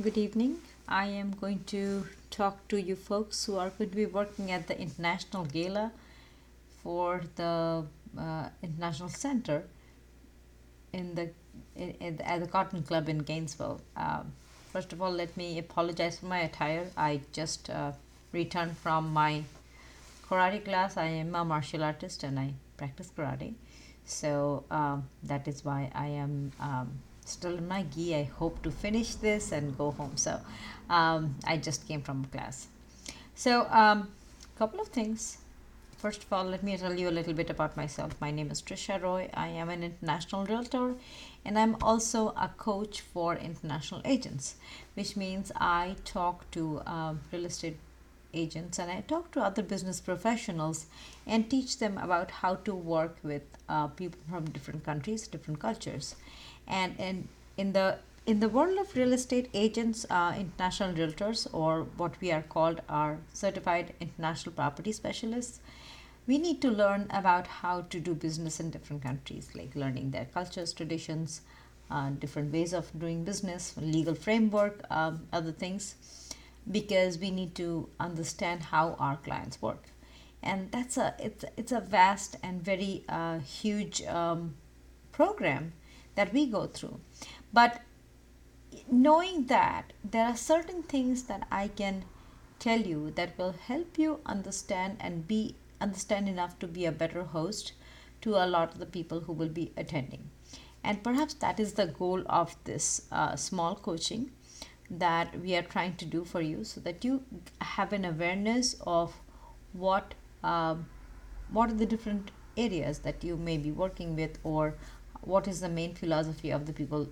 Good evening. I am going to talk to you folks who are going to be working at the International Gala for the International Center in the at the Cotton Club in Gainesville. First of all, let me apologize for my attire. I just returned from my karate class. I am a martial artist and I practice karate. So that is why I am still in my gi. I hope to finish this and go home. So I just came from class. So, couple of things. First of all, let me tell you a little bit about myself. My name is Trisha Roy. I am an international realtor and I'm also a coach for international agents, which means I talk to real estate agents and I talk to other business professionals and teach them about how to work with people from different countries, different cultures. And in the world of real estate agents, international realtors, or what we are called are certified international property specialists, we need to learn about how to do business in different countries, like learning their cultures, traditions, different ways of doing business, legal framework, other things, because we need to understand how our clients work. And it's a vast and very huge program that we go through. But knowing that there are certain things that I can tell you that will help you understand and be understand enough to be a better host to a lot of the people who will be attending. And perhaps that is the goal of this small coaching that we are trying to do for you so that you have an awareness of what um, what are the different areas that you may be working with, or what is the main philosophy of the people,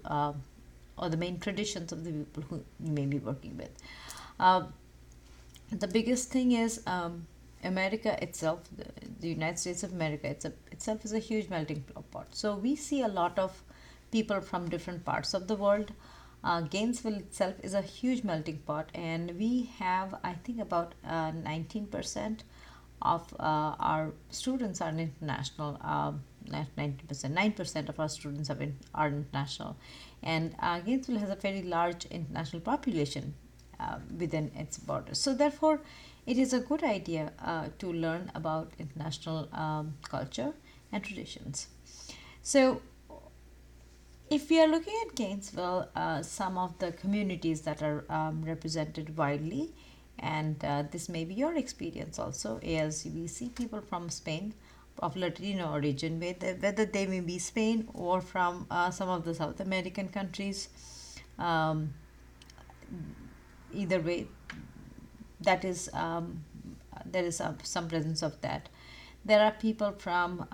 or the main traditions of the people who you may be working with. uh, the biggest thing is America itself, the United States of America itself is a huge melting pot. So we see a lot of people from different parts of the world. Gainesville itself is a huge melting pot, and we have, I think, about 19% of our students are international. Not 90%, 9% of our students are international, and Gainesville has a very large international population within its borders. So, therefore, it is a good idea to learn about international culture and traditions. So, if we are looking at Gainesville, some of the communities that are represented widely, and this may be your experience also, as we see people from Spain of Latino origin, whether they may be Spain or from some of the South American countries. Um, Either way, that is there is some presence of that. There are people from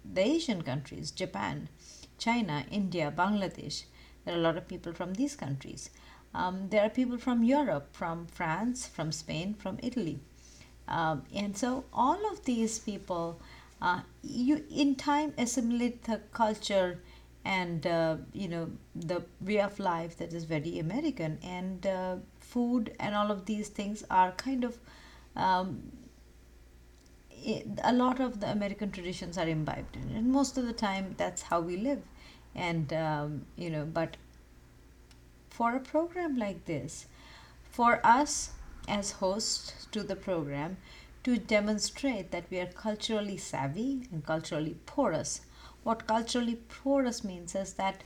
the Asian countries, Japan, China, India, Bangladesh. There are a lot of people from these countries. There are people from Europe, from France, from Spain, from Italy. And so all of these people, you in time assimilate the culture and the way of life that is very American, and food and all of these things are kind of um, a lot of the American traditions are imbibed in, and most of the time that's how we live. And but for a program like this, for us as hosts to the program to demonstrate that we are culturally savvy and culturally porous. What culturally porous means is that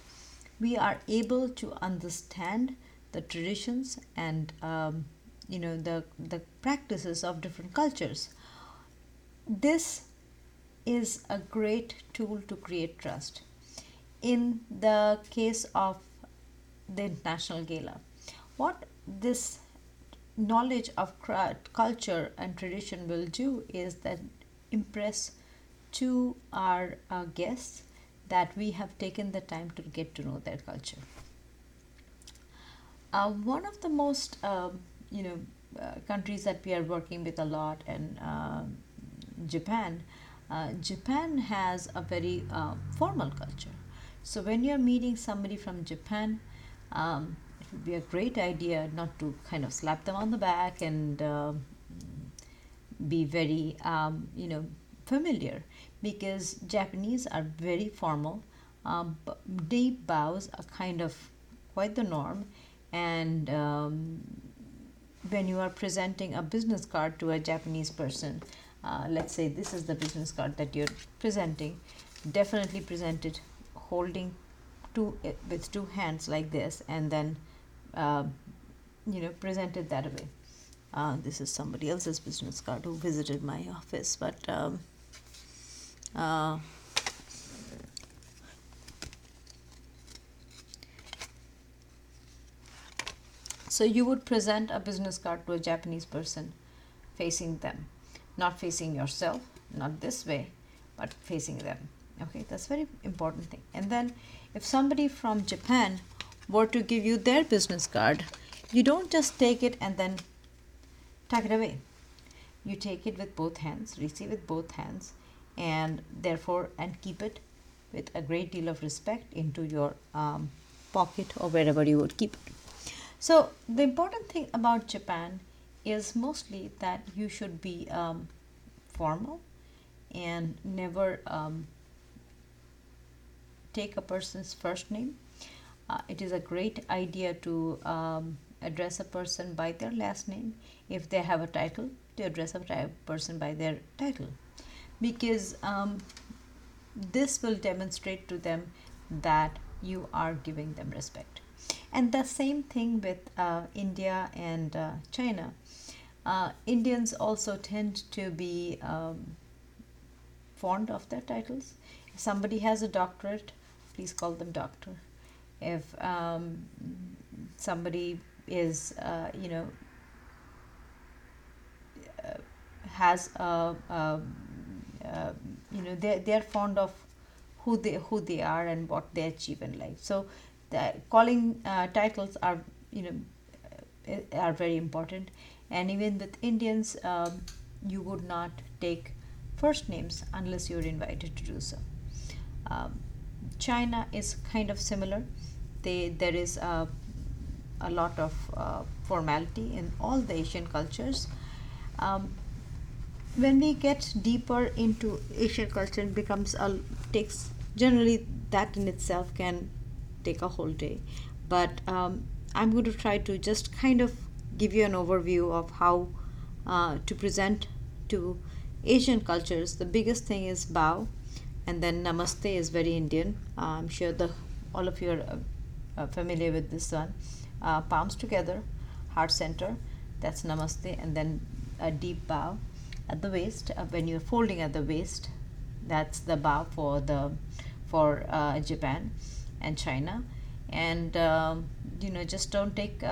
we are able to understand the traditions and the practices of different cultures. This is a great tool to create trust. In the case of the International Gala, what this knowledge of culture and tradition will do is that impress to our guests that we have taken the time to get to know their culture. One of the most countries that we are working with a lot, and Japan. Japan has a very formal culture. So when you're meeting somebody from Japan, it would be a great idea not to kind of slap them on the back and be very familiar, because Japanese are very formal. Deep bows are kind of quite the norm, And when you are presenting a business card to a Japanese person, let's say this is the business card that you're presenting, definitely present it holding with two hands like this, and then uh, present it that way. This is somebody else's business card who visited my office, but uh, so you would present a business card to a Japanese person facing them, not facing yourself, not this way, but facing them. Okay, that's very important thing. And then if somebody from Japan were to give you their business card, you don't just take it and then tuck it away. You take it with both hands, receive with both hands, and keep it with a great deal of respect into your pocket or wherever you would keep it. So the important thing about Japan is mostly that you should be formal and never take a person's first name. It is a great idea to address a person by their last name. If they have a title, to address a person by their title, because this will demonstrate to them that you are giving them respect. And the same thing with India and China. Indians also tend to be fond of their titles. If somebody has a doctorate, please call them doctor. If somebody is, has they're fond of who they are and what they achieve in life. So calling titles are are very important. And even with Indians, you would not take first names unless you're invited to do so. China is kind of similar. There is a lot of formality in all the Asian cultures. When we get deeper into Asian culture, it takes generally that in itself can take a whole day. But I'm going to try to just kind of give you an overview of how to present to Asian cultures. The biggest thing is bow, and then namaste is very Indian. I'm sure all of you are familiar with this one. Palms together, heart center, that's namaste, and then a deep bow at the waist. When you're folding at the waist, that's the bow for Japan and China. And just don't take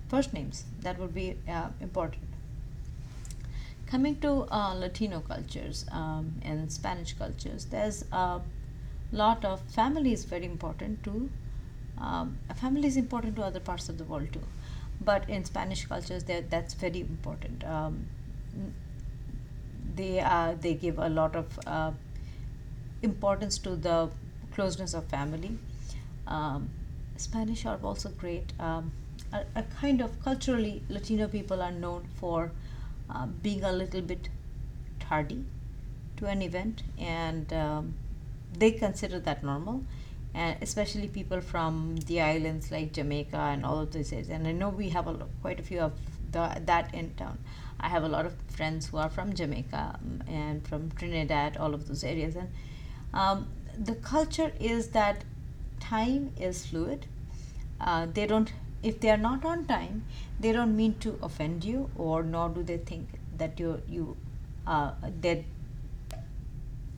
first names. That would be important. Coming to Latino cultures and Spanish cultures, there's a lot of family is very important to family is important to other parts of the world too, but in Spanish cultures that's very important. They give a lot of importance to the closeness of family. Spanish are also great. A kind of culturally, Latino people are known for being a little bit tardy to an event, and they consider that normal. And especially people from the islands like Jamaica and all of those areas. And I know we have quite a few of that in town. I have a lot of friends who are from Jamaica and from Trinidad, all of those areas. And the culture is that time is fluid. They don't, if they are not on time, they don't mean to offend you, or nor do they think that that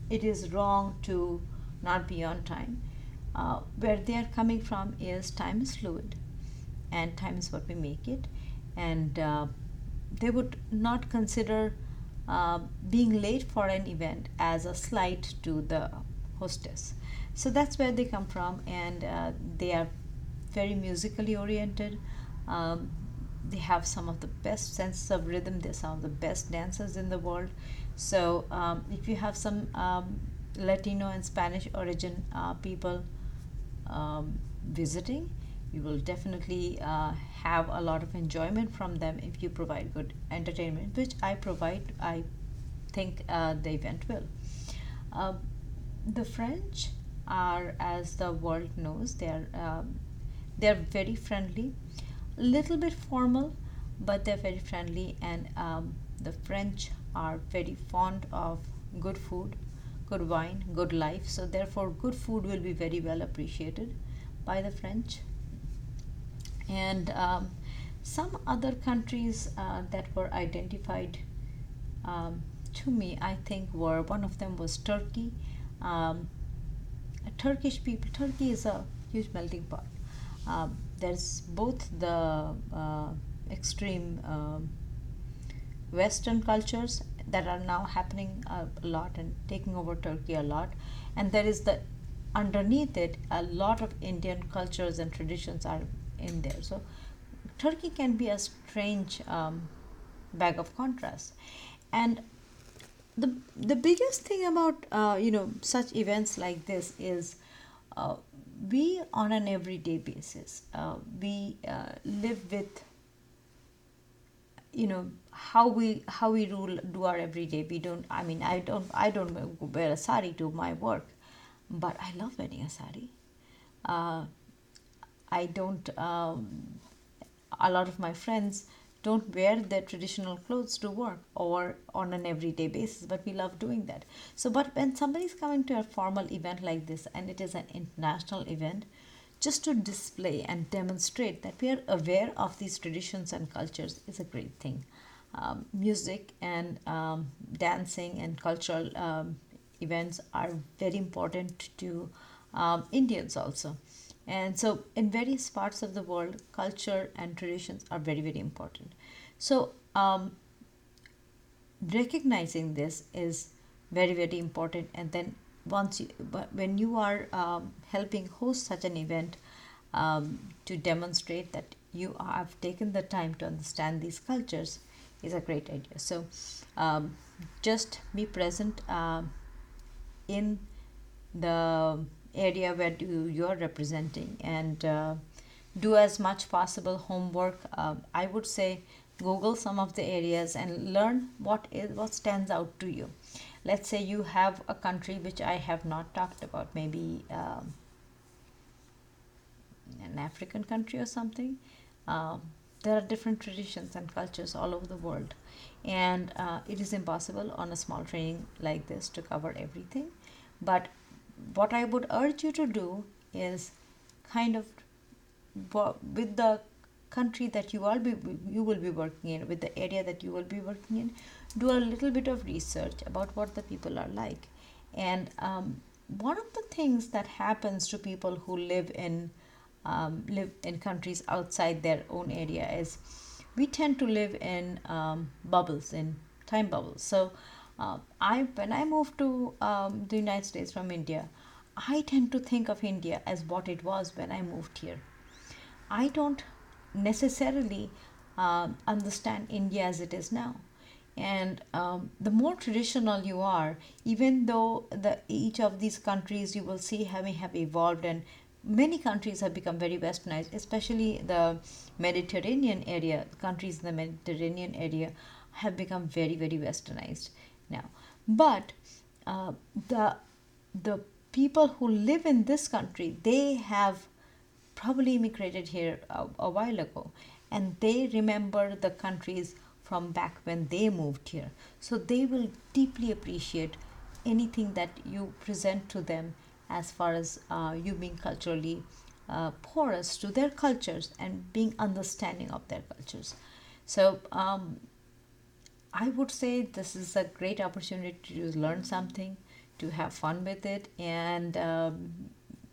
it is wrong to not be on time. Where they are coming from is time is fluid, and time is what we make it. And they would not consider being late for an event as a slight to the hostess. So that's where they come from, and they are very musically oriented. They have some of the best senses of rhythm. They're some of the best dancers in the world. So if you have some Latino and Spanish origin people visiting, you will definitely have a lot of enjoyment from them if you provide good entertainment, which I provide. I think the event will. The French are, as the world knows, they are They're very friendly, a little bit formal, but they're very friendly. And the French are very fond of good food, good wine, good life. So therefore, good food will be very well appreciated by the French. And some other countries that were identified um, to me, I think, were one of them was Turkey. Um, Turkish people, Turkey is a huge melting pot. There's both the extreme Western cultures that are now happening a lot and taking over Turkey a lot, and there is the underneath it a lot of Indian cultures and traditions are in there. So Turkey can be a strange bag of contrast, and the biggest thing about such events like this is uh, we on an everyday basis we live with how we rule do our everyday. We don't, I mean, I don't wear a sari to my work, but I love wearing a sari. uh, I don't A lot of my friends don't wear their traditional clothes to work or on an everyday basis, but we love doing that. So but when somebody's coming to a formal event like this and it is an international event, just to display and demonstrate that we are aware of these traditions and cultures is a great thing. Music and dancing and cultural events are very important to Indians also. And so, in various parts of the world, culture and traditions are very, very important. So, recognizing this is very, very important. And then, when you are helping host such an event, to demonstrate that you have taken the time to understand these cultures is a great idea. So, um, just be present in the area where you're representing, and do as much possible homework. I would say Google some of the areas and learn what stands out to you. Let's say you have a country which I have not talked about, maybe an African country or something. Um, there are different traditions and cultures all over the world, and it is impossible on a small training like this to cover everything. But what I would urge you to do is kind of with the country that you will be working in, with the area that you will be working in, do a little bit of research about what the people are like. And one of the things that happens to people who live in countries outside their own area is we tend to live in bubbles, in time bubbles. So I when I moved to the United States from India, I tend to think of India as what it was when I moved here. I don't necessarily understand India as it is now. And the more traditional you are, even though each of these countries you will see have evolved, and many countries have become very westernized, especially the Mediterranean area. Countries in the Mediterranean area have become very, very westernized now. But uh, the the people who live in this country, they have probably immigrated here a while ago, and they remember the countries from back when they moved here. So they will deeply appreciate anything that you present to them as far as you being culturally porous to their cultures and being understanding of their cultures. So I would say this is a great opportunity to learn something, to have fun with it, and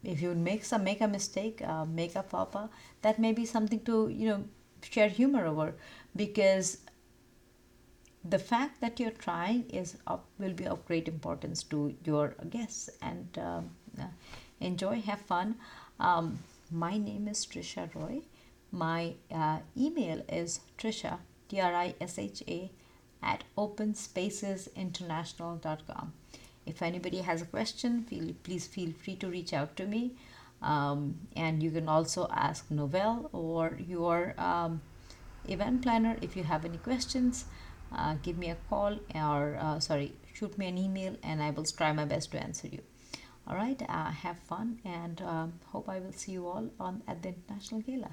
if you make a mistake, make a papa, that may be something to share humor over, because the fact that you're trying will be of great importance to your guests. And uh, enjoy, have fun. My name is Trisha Roy. My email is Trisha, Trisha, at openspacesinternational.com. If anybody has a question, please feel free to reach out to me. And you can also ask Novell or your event planner if you have any questions. Give me a call, or shoot me an email, and I will try my best to answer you. All right, have fun, and hope I will see you all on at the International Gala.